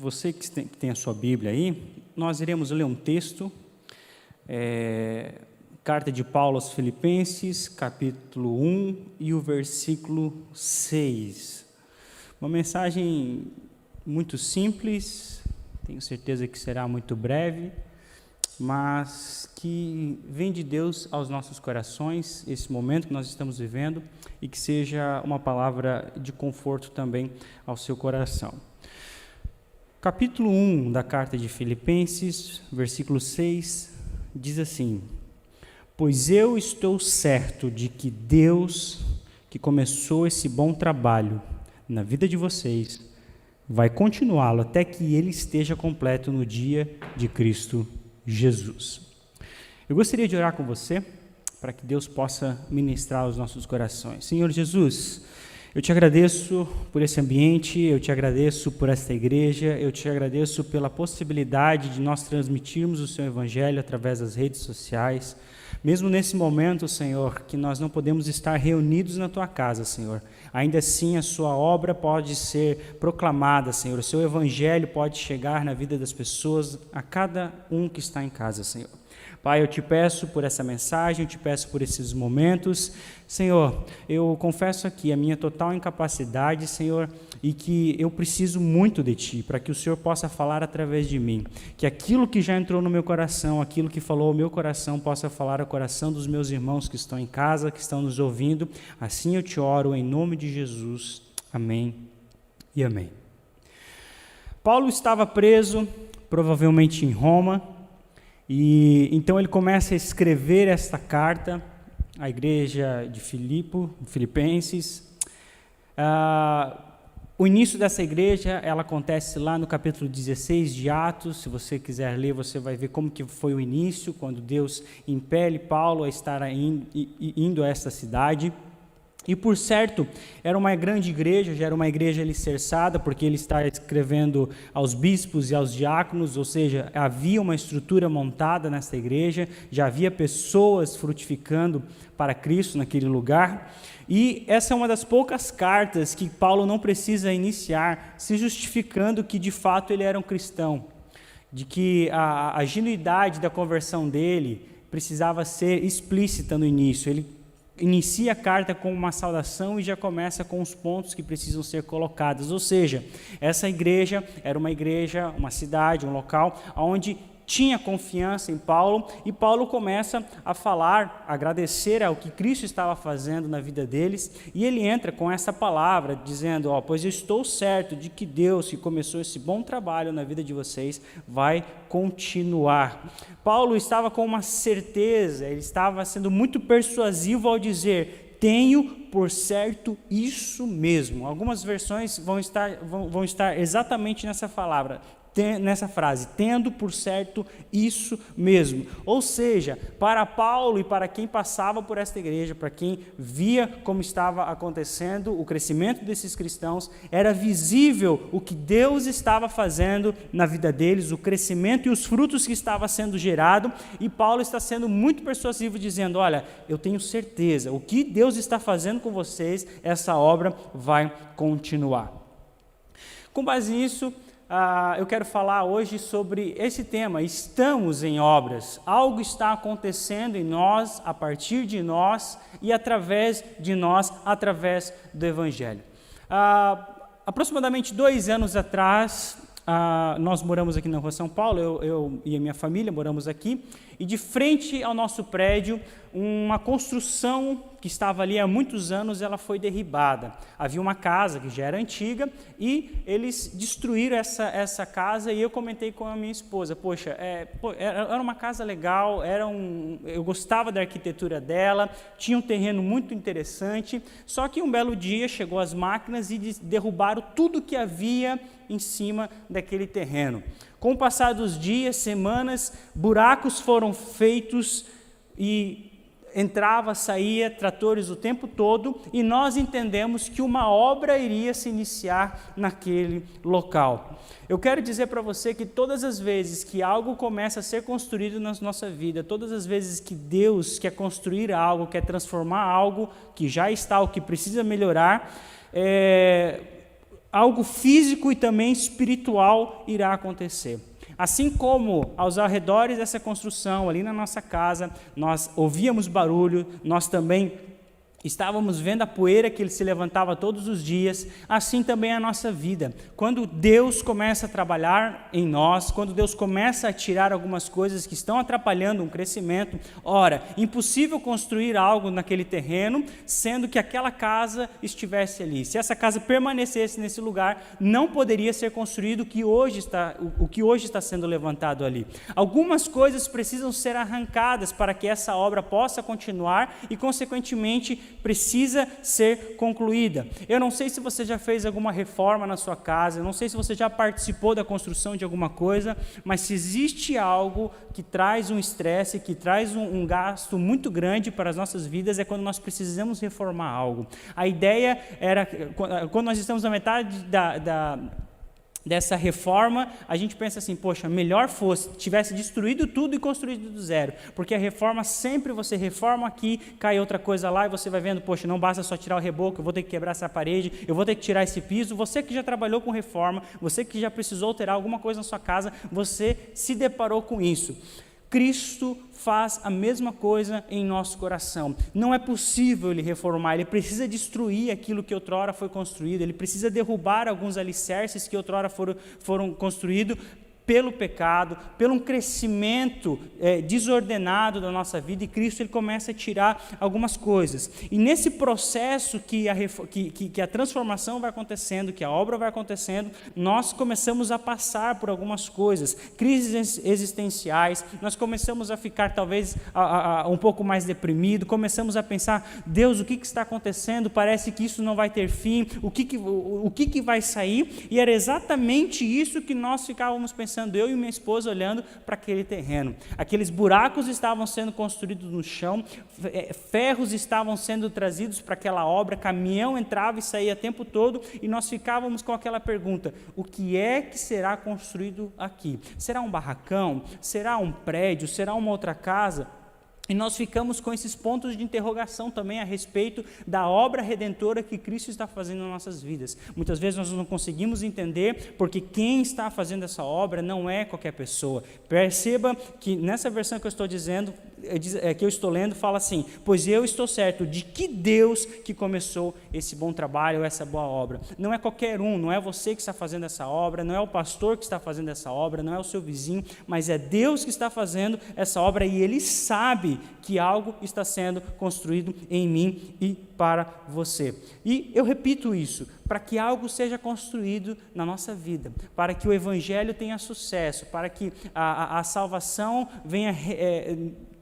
você que tem a sua Bíblia aí, nós iremos ler um texto, carta de Paulo aos Filipenses, capítulo 1 e o versículo 6. Uma mensagem muito simples, tenho certeza que será muito breve, mas que vem de Deus aos nossos corações, esse momento que nós estamos vivendo, e que seja uma palavra de conforto também ao seu coração. Capítulo 1 da carta de Filipenses, versículo 6, diz assim: Pois eu estou certo de que Deus, que começou esse bom trabalho na vida de vocês, vai continuá-lo até que ele esteja completo no dia de Cristo Jesus. Eu gostaria de orar com você, para que Deus possa ministrar os nossos corações. Senhor Jesus, eu te agradeço por esse ambiente, eu te agradeço por esta igreja, eu te agradeço pela possibilidade de nós transmitirmos o seu evangelho através das redes sociais. Mesmo nesse momento, Senhor, que nós não podemos estar reunidos na tua casa, Senhor, ainda assim a sua obra pode ser proclamada, Senhor, o seu evangelho pode chegar na vida das pessoas, a cada um que está em casa, Senhor. Pai, eu te peço por essa mensagem, eu te peço por esses momentos. Senhor, eu confesso aqui a minha total incapacidade, Senhor, e que eu preciso muito de Ti, para que o Senhor possa falar através de mim. Que aquilo que já entrou no meu coração, aquilo que falou ao meu coração, possa falar ao coração dos meus irmãos que estão em casa, que estão nos ouvindo. Assim eu te oro em nome de Jesus. Amém e amém. Paulo estava preso, provavelmente em Roma, e então ele começa a escrever esta carta à igreja de Filipenses. O início dessa igreja, ela acontece lá no capítulo 16 de Atos. Se você quiser ler, você vai ver como que foi o início, quando Deus impele Paulo a estar indo a esta cidade. E por certo, era uma grande igreja, já era uma igreja alicerçada, porque ele está escrevendo aos bispos e aos diáconos, ou seja, havia uma estrutura montada nessa igreja, já havia pessoas frutificando para Cristo naquele lugar. E essa é uma das poucas cartas que Paulo não precisa iniciar se justificando que de fato ele era um cristão, de que a genuidade da conversão dele precisava ser explícita no início. Ele inicia a carta com uma saudação e já começa com os pontos que precisam ser colocados, ou seja, essa igreja era uma igreja, uma cidade, um local onde tinha confiança em Paulo, e Paulo começa a falar, a agradecer ao que Cristo estava fazendo na vida deles, e ele entra com essa palavra, dizendo, pois eu estou certo de que Deus, que começou esse bom trabalho na vida de vocês, vai continuar. Paulo estava com uma certeza, ele estava sendo muito persuasivo ao dizer, tenho por certo isso mesmo. Algumas versões vão estar exatamente nessa palavra, nessa frase, tendo por certo isso mesmo. Ou seja, para Paulo e para quem passava por esta igreja, para quem via como estava acontecendo o crescimento desses cristãos, era visível o que Deus estava fazendo na vida deles, o crescimento e os frutos que estava sendo gerado, e Paulo está sendo muito persuasivo, dizendo, olha, eu tenho certeza, o que Deus está fazendo com vocês, essa obra vai continuar. Com base nisso, eu quero falar hoje sobre esse tema, estamos em obras, algo está acontecendo em nós, a partir de nós e através de nós, através do Evangelho. Aproximadamente 2 anos atrás, nós moramos aqui na rua São Paulo, eu e a minha família moramos aqui, e de frente ao nosso prédio, uma construção que estava ali há muitos anos, ela foi derribada. Havia uma casa que já era antiga e eles destruíram essa casa, e eu comentei com a minha esposa, poxa, era uma casa legal, eu gostava da arquitetura dela, tinha um terreno muito interessante, só que um belo dia chegou as máquinas e derrubaram tudo que havia em cima daquele terreno. Com o passar dos dias, semanas, buracos foram feitos e entrava, saía, tratores o tempo todo, e nós entendemos que uma obra iria se iniciar naquele local. Eu quero dizer para você que todas as vezes que algo começa a ser construído na nossa vida, todas as vezes que Deus quer construir algo, quer transformar algo que já está, o que precisa melhorar, algo físico e também espiritual irá acontecer. Assim como aos arredores dessa construção, ali na nossa casa, nós ouvíamos barulho, nós também estávamos vendo a poeira que ele se levantava todos os dias, assim também é a nossa vida. Quando Deus começa a trabalhar em nós, quando Deus começa a tirar algumas coisas que estão atrapalhando um crescimento, ora, impossível construir algo naquele terreno, sendo que aquela casa estivesse ali. Se essa casa permanecesse nesse lugar, não poderia ser construído o que hoje está sendo levantado ali. Algumas coisas precisam ser arrancadas para que essa obra possa continuar e, consequentemente, precisa ser concluída. Eu não sei se você já fez alguma reforma na sua casa, eu não sei se você já participou da construção de alguma coisa, mas se existe algo que traz um estresse, que traz um gasto muito grande para as nossas vidas, é quando nós precisamos reformar algo. A ideia era, quando nós estamos na metade dessa reforma, a gente pensa assim, poxa, melhor fosse, tivesse destruído tudo e construído do zero, porque a reforma sempre você reforma aqui, cai outra coisa lá e você vai vendo, poxa, não basta só tirar o reboco, eu vou ter que quebrar essa parede, eu vou ter que tirar esse piso. Você que já trabalhou com reforma, você que já precisou alterar alguma coisa na sua casa, você se deparou com isso. Cristo faz a mesma coisa em nosso coração. Não é possível ele reformar, ele precisa destruir aquilo que outrora foi construído, ele precisa derrubar alguns alicerces que outrora foram construídos pelo pecado, pelo um crescimento desordenado da nossa vida, e Cristo ele começa a tirar algumas coisas. E nesse processo que a transformação vai acontecendo, que a obra vai acontecendo, nós começamos a passar por algumas coisas, crises existenciais, nós começamos a ficar talvez um pouco mais deprimido, começamos a pensar, Deus, o que está acontecendo? Parece que isso não vai ter fim, o que vai sair? E era exatamente isso que nós ficávamos pensando, eu e minha esposa olhando para aquele terreno. Aqueles buracos estavam sendo construídos no chão, ferros estavam sendo trazidos para aquela obra, caminhão entrava e saía o tempo todo, e nós ficávamos com aquela pergunta, o que é que será construído aqui? Será um barracão? Será um prédio? Será uma outra casa? E nós ficamos com esses pontos de interrogação também a respeito da obra redentora que Cristo está fazendo nas nossas vidas. Muitas vezes nós não conseguimos entender, porque quem está fazendo essa obra não é qualquer pessoa. Perceba que nessa versão que eu estou dizendo, que eu estou lendo, fala assim, pois eu estou certo de que Deus que começou esse bom trabalho, essa boa obra. Não é qualquer um, não é você que está fazendo essa obra, não é o pastor que está fazendo essa obra, não é o seu vizinho, mas é Deus que está fazendo essa obra, e Ele sabe que algo está sendo construído em mim e para você. E eu repito isso, para que algo seja construído na nossa vida, para que o Evangelho tenha sucesso, para que a salvação venha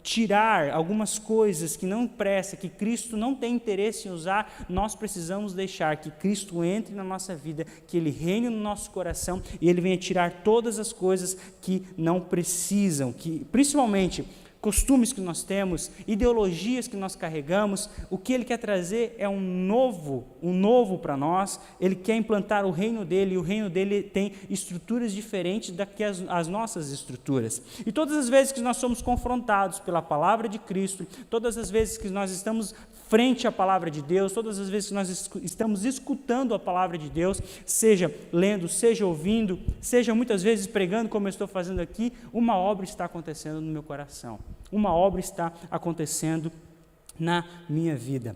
tirar algumas coisas que não prestam, que Cristo não tem interesse em usar, nós precisamos deixar que Cristo entre na nossa vida, que Ele reine no nosso coração e Ele venha tirar todas as coisas que não precisam, que principalmente costumes que nós temos, ideologias que nós carregamos. O que Ele quer trazer é um novo para nós. Ele quer implantar o reino dEle, e o reino dEle tem estruturas diferentes das que as nossas estruturas. E todas as vezes que nós somos confrontados pela palavra de Cristo, todas as vezes que nós estamos frente à palavra de Deus, todas as vezes que nós estamos escutando a palavra de Deus, seja lendo, seja ouvindo, seja muitas vezes pregando, como eu estou fazendo aqui, uma obra está acontecendo no meu coração. Uma obra está acontecendo na minha vida.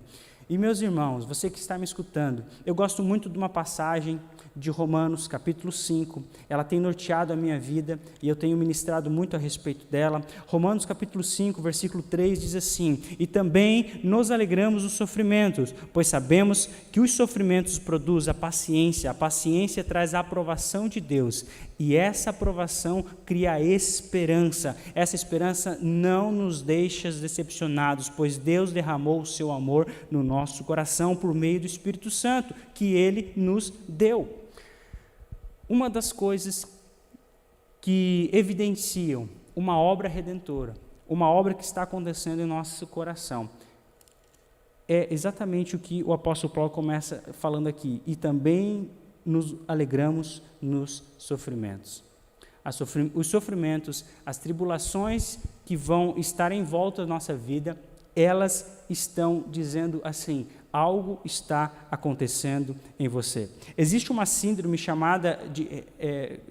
E meus irmãos, você que está me escutando, eu gosto muito de uma passagem de Romanos, capítulo 5, ela tem norteado a minha vida e eu tenho ministrado muito a respeito dela. Romanos, capítulo 5, versículo 3 diz assim, e também nos alegramos nos sofrimentos, pois sabemos que os sofrimentos produzem a paciência traz a aprovação de Deus, e essa aprovação cria esperança. Essa esperança não nos deixa decepcionados, pois Deus derramou o seu amor no nosso coração por meio do Espírito Santo, que Ele nos deu. Uma das coisas que evidenciam uma obra redentora, uma obra que está acontecendo em nosso coração, é exatamente o que o apóstolo Paulo começa falando aqui, e também nos alegramos nos sofrimentos. Os sofrimentos, as tribulações que vão estar em volta da nossa vida, elas estão dizendo assim: algo está acontecendo em você. Existe uma síndrome chamada de,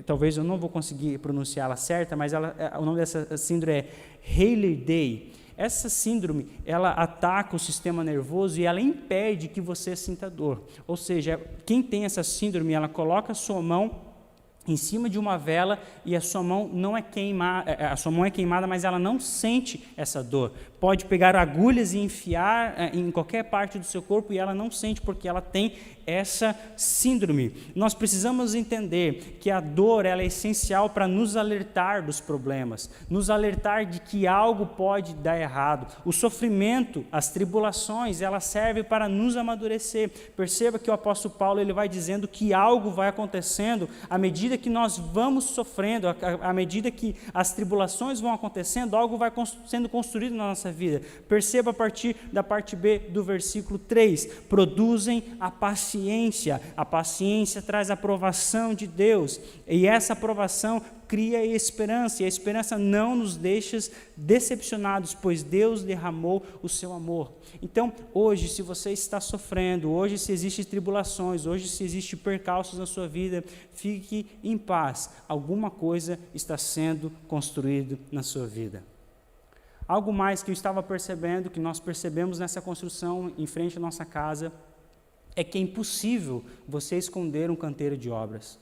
talvez eu não vou conseguir pronunciá-la certa, mas o nome dessa síndrome é Hailey-Day. Essa síndrome, ela ataca o sistema nervoso e ela impede que você sinta dor. Ou seja, quem tem essa síndrome, ela coloca a sua mão em cima de uma vela e a sua mão não é queimada, a sua mão é queimada, mas ela não sente essa dor. Pode pegar agulhas e enfiar em qualquer parte do seu corpo e ela não sente, porque ela tem essa síndrome. Nós precisamos entender que a dor, ela é essencial para nos alertar dos problemas, nos alertar de que algo pode dar errado. O sofrimento, as tribulações, ela serve para nos amadurecer. Perceba que o apóstolo Paulo, ele vai dizendo que algo vai acontecendo à medida que nós vamos sofrendo, à medida que as tribulações vão acontecendo, algo vai sendo construído na nossa vida. Perceba a partir da parte B do versículo 3, produzem a paciência. A paciência traz a aprovação de Deus, e essa aprovação cria esperança, e a esperança não nos deixa decepcionados, pois Deus derramou o seu amor. Então, hoje, se você está sofrendo, hoje se existem tribulações, hoje se existem percalços na sua vida, fique em paz, alguma coisa está sendo construído na sua vida. Algo mais que eu estava percebendo, que nós percebemos nessa construção em frente à nossa casa, é que é impossível você esconder um canteiro de obras.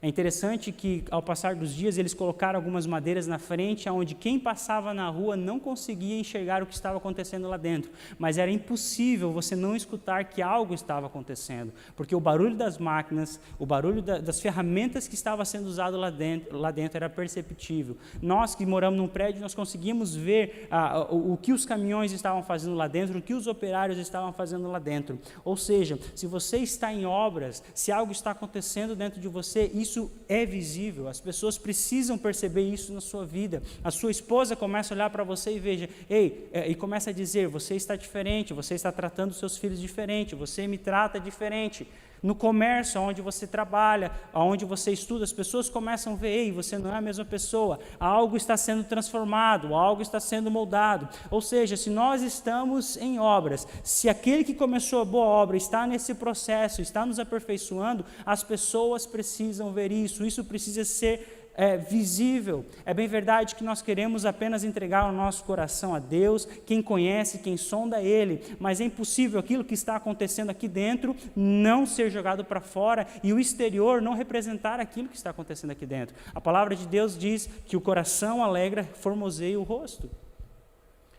É interessante que, ao passar dos dias, eles colocaram algumas madeiras na frente, onde quem passava na rua não conseguia enxergar o que estava acontecendo lá dentro. Mas era impossível você não escutar que algo estava acontecendo, porque o barulho das máquinas, o barulho das ferramentas que estava sendo usado lá dentro era perceptível. Nós que moramos num prédio, nós conseguimos ver o que os caminhões estavam fazendo lá dentro, o que os operários estavam fazendo lá dentro. Ou seja, se você está em obras, se algo está acontecendo dentro de você, isso é visível, as pessoas precisam perceber isso na sua vida. A sua esposa começa a olhar para você e veja, e começa a dizer, você está diferente, você está tratando seus filhos diferente, você me trata diferente. No comércio, onde você trabalha, onde você estuda, as pessoas começam a ver, você não é a mesma pessoa, algo está sendo transformado, algo está sendo moldado. Ou seja, se nós estamos em obras, se aquele que começou a boa obra está nesse processo, está nos aperfeiçoando, as pessoas precisam ver isso, isso precisa ser visível. É bem verdade que nós queremos apenas entregar o nosso coração a Deus, quem conhece, quem sonda Ele, mas é impossível aquilo que está acontecendo aqui dentro não ser jogado para fora e o exterior não representar aquilo que está acontecendo aqui dentro. A palavra de Deus diz que o coração alegra, formoseia o rosto.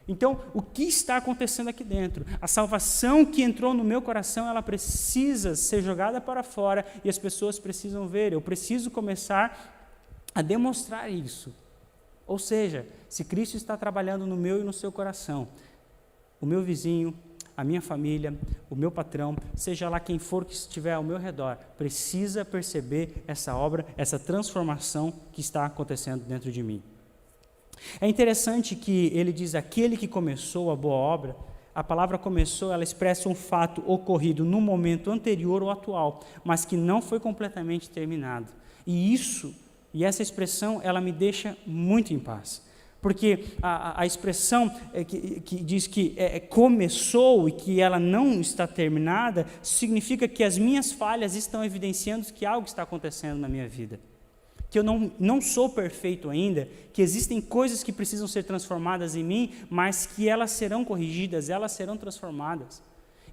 Então, o que está acontecendo aqui dentro? A salvação que entrou no meu coração, ela precisa ser jogada para fora e as pessoas precisam ver. Eu preciso começar a demonstrar isso. Ou seja, se Cristo está trabalhando no meu e no seu coração, o meu vizinho, a minha família, o meu patrão, seja lá quem for que estiver ao meu redor, precisa perceber essa obra, essa transformação que está acontecendo dentro de mim. É interessante que ele diz, aquele que começou a boa obra, a palavra começou, ela expressa um fato ocorrido no momento anterior ou atual, mas que não foi completamente terminado. E essa expressão, ela me deixa muito em paz. Porque a expressão que diz que começou e que ela não está terminada, significa que as minhas falhas estão evidenciando que algo está acontecendo na minha vida. Que eu não sou perfeito ainda, que existem coisas que precisam ser transformadas em mim, mas que elas serão corrigidas, elas serão transformadas.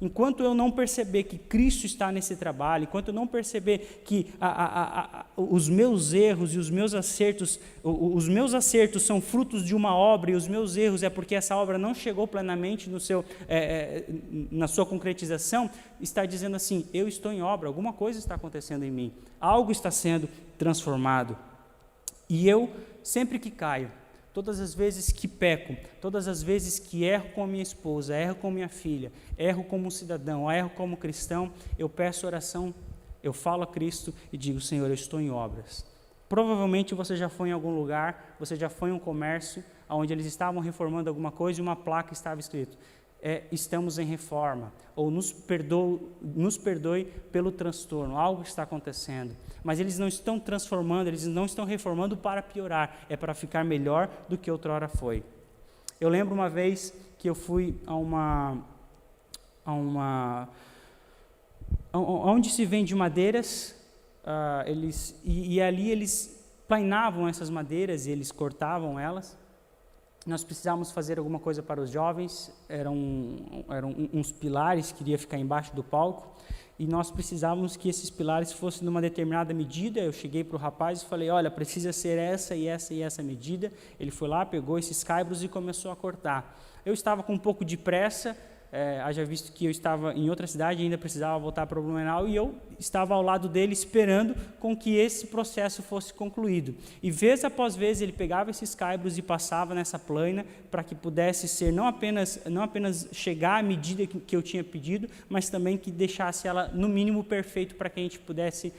Enquanto eu não perceber que Cristo está nesse trabalho, enquanto eu não perceber que os meus erros e os meus acertos são frutos de uma obra e os meus erros é porque essa obra não chegou plenamente na sua concretização, está dizendo assim, eu estou em obra, alguma coisa está acontecendo em mim, algo está sendo transformado. E eu, sempre que caio, todas as vezes que peco, todas as vezes que erro com a minha esposa, erro com minha filha, erro como cidadão, erro como cristão, eu peço oração, eu falo a Cristo e digo, Senhor, eu estou em obras. Provavelmente você já foi em algum lugar, você já foi em um comércio, onde eles estavam reformando alguma coisa e uma placa estava escrito, estamos em reforma, ou nos perdoe pelo transtorno, algo está acontecendo. Mas eles não estão transformando, eles não estão reformando para piorar, é para ficar melhor do que outrora foi. Eu lembro uma vez que eu fui onde se vende madeiras, ali eles plainavam essas madeiras e eles cortavam elas. Nós precisávamos fazer alguma coisa para os jovens, eram uns pilares que iria ficar embaixo do palco, e nós precisávamos que esses pilares fossem numa determinada medida. Eu cheguei para o rapaz e falei, olha, precisa ser essa e essa e essa medida. Ele foi lá, pegou esses caibros e começou a cortar. Eu estava com um pouco de pressa, haja visto que eu estava em outra cidade e ainda precisava voltar para Blumenau, e eu estava ao lado dele esperando com que esse processo fosse concluído. E vez após vez ele pegava esses caibros e passava nessa plaina para que pudesse ser não apenas chegar à medida que eu tinha pedido, mas também que deixasse ela no mínimo perfeito para que a gente pudesse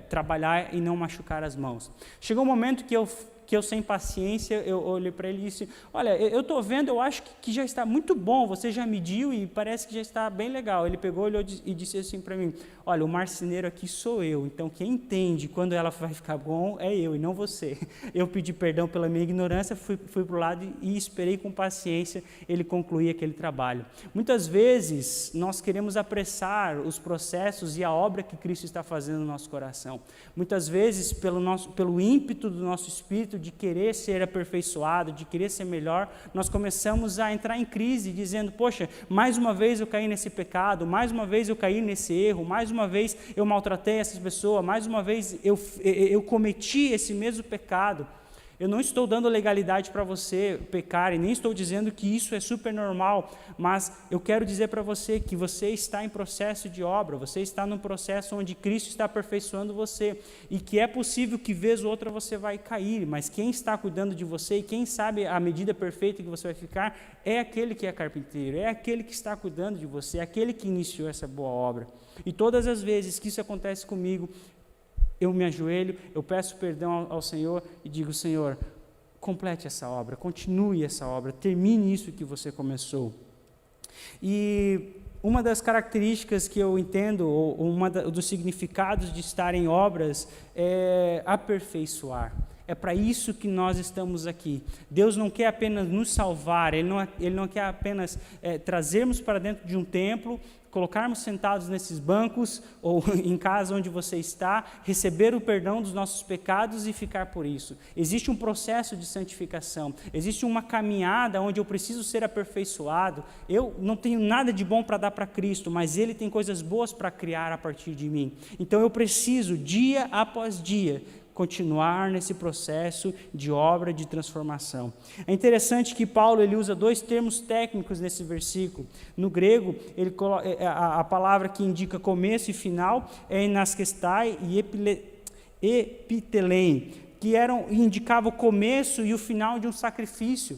trabalhar e não machucar as mãos. Chegou um momento que eu sem paciência, eu olhei para ele e disse, olha, eu estou vendo, eu acho que já está muito bom, você já mediu e parece que já está bem legal. Ele pegou, olhou e disse assim para mim, olha, o marceneiro aqui sou eu, então quem entende quando ela vai ficar bom é eu e não você. Eu pedi perdão pela minha ignorância, fui para o lado e esperei com paciência ele concluir aquele trabalho. Muitas vezes nós queremos apressar os processos e a obra que Cristo está fazendo no nosso coração. Muitas vezes pelo ímpeto do nosso espírito de querer ser aperfeiçoado, de querer ser melhor, nós começamos a entrar em crise, dizendo, poxa, mais uma vez eu caí nesse pecado, mais uma vez eu caí nesse erro, mais uma vez eu maltratei essa pessoa, mais uma vez eu cometi esse mesmo pecado. Eu não estou dando legalidade para você pecar e nem estou dizendo que isso é super normal, mas eu quero dizer para você que você está em processo de obra, você está num processo onde Cristo está aperfeiçoando você e que é possível que vez ou outra você vai cair, mas quem está cuidando de você e quem sabe a medida perfeita que você vai ficar é aquele que é carpinteiro, é aquele que está cuidando de você, é aquele que iniciou essa boa obra. E todas as vezes que isso acontece comigo, eu me ajoelho, eu peço perdão ao Senhor e digo, Senhor, complete essa obra, continue essa obra, termine isso que você começou. E uma das características que eu entendo, ou dos significados de estar em obras, é aperfeiçoar. É para isso que nós estamos aqui. Deus não quer apenas nos salvar, Ele não quer apenas trazermos para dentro de um templo, colocarmos sentados nesses bancos ou em casa onde você está, receber o perdão dos nossos pecados e ficar por isso. Existe um processo de santificação, existe uma caminhada onde eu preciso ser aperfeiçoado. Eu não tenho nada de bom para dar para Cristo, mas Ele tem coisas boas para criar a partir de mim. Então eu preciso, dia após dia, continuar nesse processo de obra de transformação. É interessante que Paulo ele usa dois termos técnicos nesse versículo. No grego, a palavra que indica começo e final é enaskestai e epitelein, que indicavam o começo e o final de um sacrifício.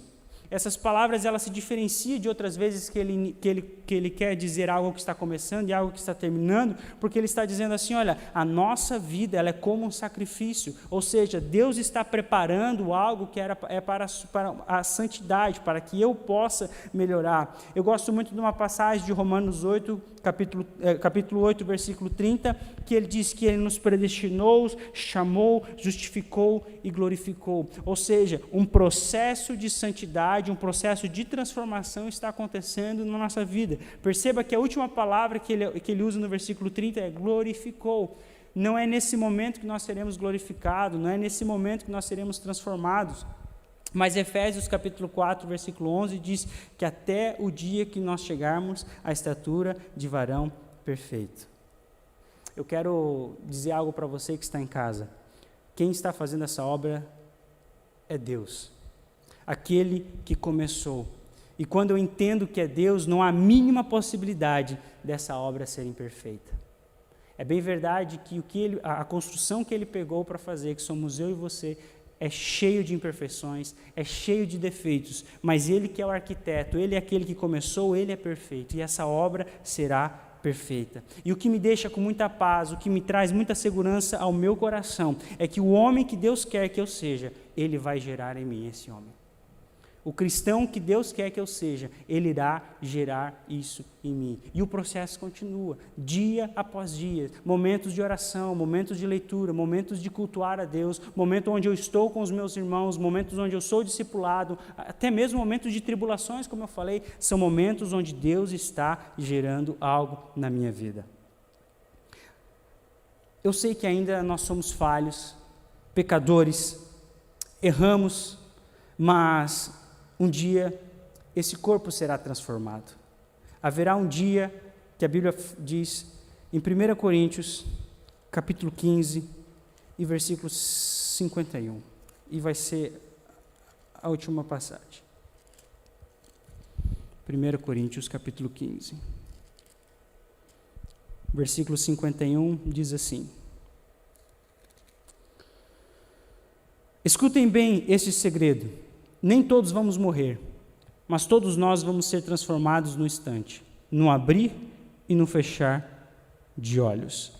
Essas palavras elas se diferenciam de outras vezes que ele quer dizer algo que está começando e algo que está terminando, porque ele está dizendo assim, olha, a nossa vida ela é como um sacrifício, ou seja, Deus está preparando algo que é para a santidade, para que eu possa melhorar. Eu gosto muito de uma passagem de Romanos 8, capítulo 8, versículo 30, que ele diz que ele nos predestinou, chamou, justificou e glorificou. Ou seja, um processo de santidade, um processo de transformação está acontecendo na nossa vida. Perceba que a última palavra que ele usa no versículo 30 é glorificou. Não é nesse momento que nós seremos glorificados, não é nesse momento que nós seremos transformados. Mas Efésios capítulo 4, versículo 11 diz que até o dia que nós chegarmos à estatura de varão perfeito. Eu quero dizer algo para você que está em casa. Quem está fazendo essa obra é Deus, aquele que começou. E quando eu entendo que é Deus, não há a mínima possibilidade dessa obra ser imperfeita. É bem verdade que a construção que Ele pegou para fazer, que somos eu e você, é cheio de imperfeições, é cheio de defeitos, mas Ele que é o arquiteto, Ele é aquele que começou, Ele é perfeito, e essa obra será perfeita. E o que me deixa com muita paz, o que me traz muita segurança ao meu coração, é que o homem que Deus quer que eu seja, Ele vai gerar em mim esse homem. O cristão que Deus quer que eu seja, Ele irá gerar isso em mim. E o processo continua, dia após dia, momentos de oração, momentos de leitura, momentos de cultuar a Deus, momentos onde eu estou com os meus irmãos, momentos onde eu sou discipulado, até mesmo momentos de tribulações, como eu falei, são momentos onde Deus está gerando algo na minha vida. Eu sei que ainda nós somos falhos, pecadores, erramos, mas um dia esse corpo será transformado. Haverá um dia que a Bíblia diz em 1 Coríntios, capítulo 15 e versículo 51. E vai ser a última passagem. 1 Coríntios, capítulo 15. Versículo 51 diz assim: Escutem bem este segredo. Nem todos vamos morrer, mas todos nós vamos ser transformados no instante, no abrir e no fechar de olhos.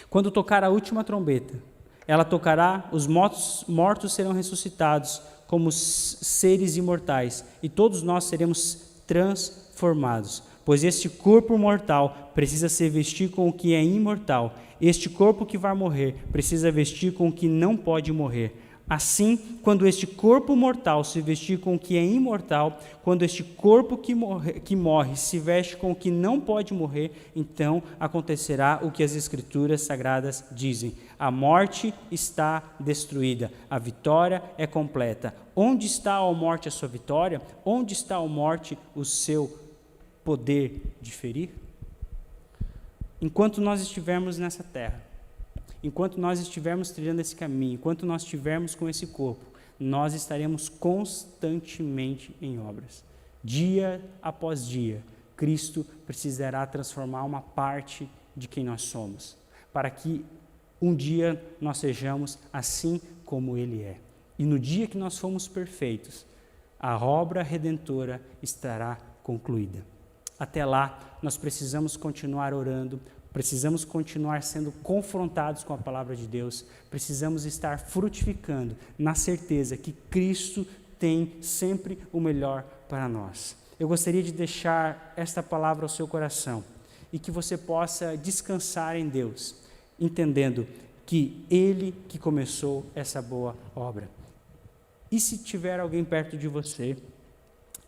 Quando tocar a última trombeta, ela tocará, os mortos serão ressuscitados como seres imortais, e todos nós seremos transformados. Pois este corpo mortal precisa se vestir com o que é imortal. Este corpo que vai morrer precisa vestir com o que não pode morrer. Assim, quando este corpo mortal se vestir com o que é imortal, quando este corpo que morre se veste com o que não pode morrer, então acontecerá o que as Escrituras Sagradas dizem: a morte está destruída, a vitória é completa. Onde está, ó morte, a sua vitória? Onde está, ó morte, o seu poder de ferir? Enquanto nós estivermos nessa terra, enquanto nós estivermos trilhando esse caminho, enquanto nós estivermos com esse corpo, nós estaremos constantemente em obras. Dia após dia, Cristo precisará transformar uma parte de quem nós somos, para que um dia nós sejamos assim como Ele é. E no dia que nós formos perfeitos, a obra redentora estará concluída. Até lá, nós precisamos continuar orando, precisamos continuar sendo confrontados com a palavra de Deus, precisamos estar frutificando na certeza que Cristo tem sempre o melhor para nós. Eu gostaria de deixar esta palavra ao seu coração e que você possa descansar em Deus, entendendo que Ele que começou essa boa obra. E se tiver alguém perto de você,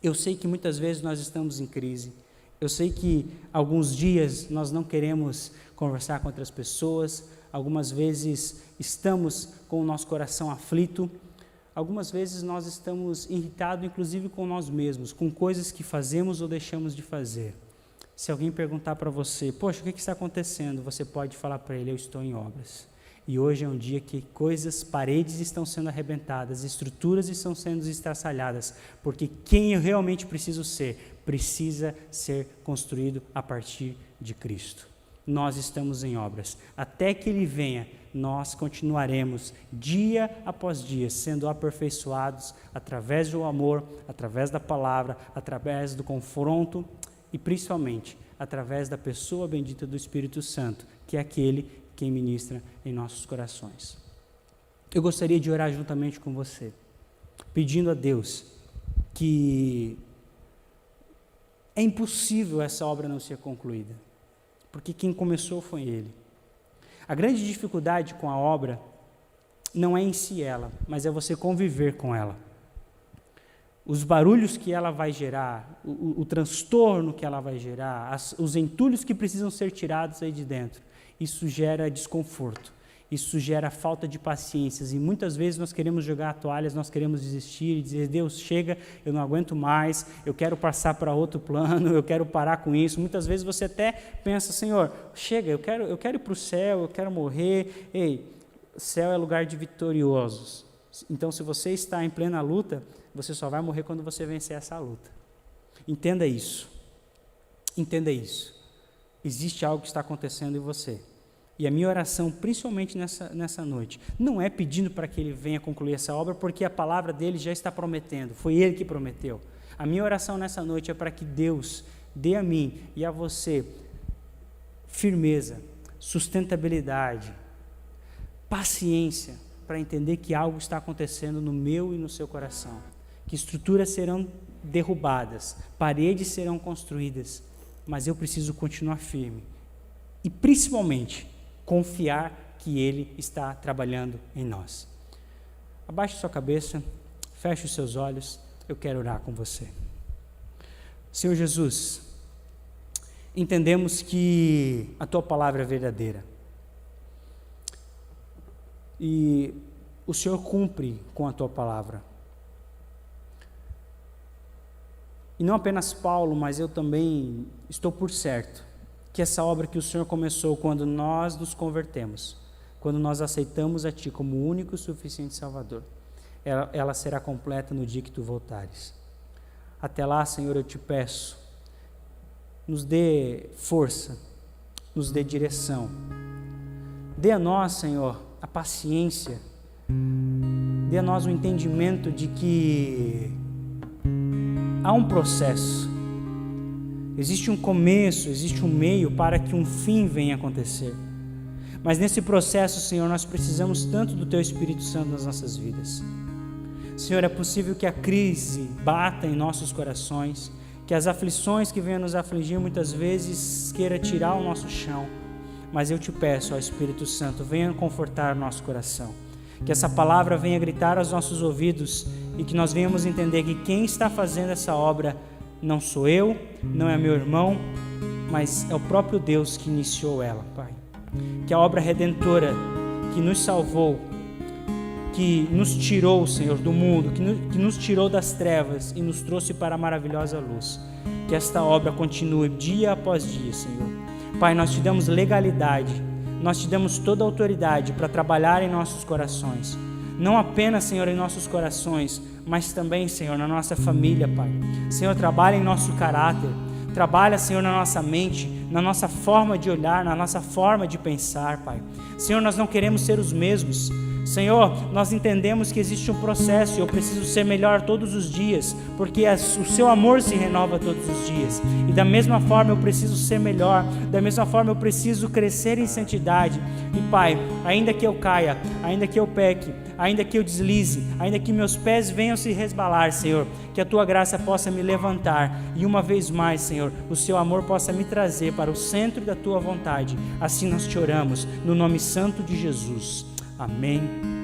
eu sei que muitas vezes nós estamos em crise, eu sei que alguns dias nós não queremos conversar com outras pessoas, algumas vezes estamos com o nosso coração aflito, algumas vezes nós estamos irritados, inclusive com nós mesmos, com coisas que fazemos ou deixamos de fazer. Se alguém perguntar para você, poxa, o que está acontecendo? Você pode falar para ele, eu estou em obras. E hoje é um dia que paredes estão sendo arrebentadas, estruturas estão sendo estraçalhadas, porque quem eu realmente preciso ser, precisa ser construído a partir de Cristo. Nós estamos em obras. Até que Ele venha, nós continuaremos dia após dia sendo aperfeiçoados através do amor, através da palavra, através do confronto e principalmente através da pessoa bendita do Espírito Santo, que é aquele quem ministra em nossos corações. Eu gostaria de orar juntamente com você, pedindo a Deus que é impossível essa obra não ser concluída, porque quem começou foi Ele. A grande dificuldade com a obra não é em si ela, mas é você conviver com ela. Os barulhos que ela vai gerar, o transtorno que ela vai gerar, os entulhos que precisam ser tirados aí de dentro, isso gera desconforto, isso gera falta de paciência, e muitas vezes nós queremos jogar toalhas, nós queremos desistir e dizer, Deus, chega, eu não aguento mais, eu quero passar para outro plano, eu quero parar com isso. Muitas vezes você até pensa, Senhor, chega, eu quero ir para o céu, eu quero morrer. Ei, céu é lugar de vitoriosos, então se você está em plena luta, você só vai morrer quando você vencer essa luta. Entenda isso, existe algo que está acontecendo em você. E a minha oração, principalmente nessa noite, não é pedindo para que Ele venha concluir essa obra, porque a palavra dEle já está prometendo, foi Ele que prometeu. A minha oração nessa noite é para que Deus dê a mim e a você firmeza, sustentabilidade, paciência, para entender que algo está acontecendo no meu e no seu coração. que estruturas serão derrubadas, paredes serão construídas, mas eu preciso continuar firme e principalmente confiar que Ele está trabalhando em nós. Abaixe sua cabeça, feche os seus olhos, eu quero orar com você. Senhor Jesus, entendemos que a Tua palavra é verdadeira e o Senhor cumpre com a Tua palavra. E não apenas Paulo, mas eu também estou por certo que essa obra que o Senhor começou quando nós nos convertemos, quando nós aceitamos a Ti como o único e suficiente Salvador, ela será completa no dia que Tu voltares. Até lá, Senhor, eu Te peço, nos dê força, nos dê direção. Dê a nós, Senhor, a paciência, dê a nós o entendimento de que há um processo, existe um começo, existe um meio para que um fim venha acontecer. Mas nesse processo, Senhor, nós precisamos tanto do Teu Espírito Santo nas nossas vidas. Senhor, é possível que a crise bata em nossos corações, que as aflições que venham nos afligir muitas vezes queira tirar o nosso chão, mas eu Te peço, ó Espírito Santo, venha confortar o nosso coração, que essa palavra venha gritar aos nossos ouvidos e que nós venhamos entender que quem está fazendo essa obra não sou eu, não é meu irmão, mas é o próprio Deus que iniciou ela, Pai. Que a obra redentora que nos salvou, que nos tirou, Senhor, do mundo, que nos tirou das trevas e nos trouxe para a maravilhosa luz, que esta obra continue dia após dia, Senhor. Pai, nós Te damos legalidade, nós Te damos toda a autoridade para trabalhar em nossos corações, não apenas, Senhor, em nossos corações, mas também, Senhor, na nossa família, Pai. Senhor, trabalha em nosso caráter, trabalha, Senhor, na nossa mente, na nossa forma de olhar, na nossa forma de pensar, Pai. Senhor, nós não queremos ser os mesmos. Senhor, nós entendemos que existe um processo e eu preciso ser melhor todos os dias, porque o Seu amor se renova todos os dias. E da mesma forma eu preciso ser melhor, da mesma forma eu preciso crescer em santidade. E Pai, ainda que eu caia, ainda que eu peque, ainda que eu deslize, ainda que meus pés venham se resbalar, Senhor, que a Tua graça possa me levantar e uma vez mais, Senhor, o Seu amor possa me trazer para o centro da Tua vontade. Assim nós Te oramos, no nome santo de Jesus. Amém.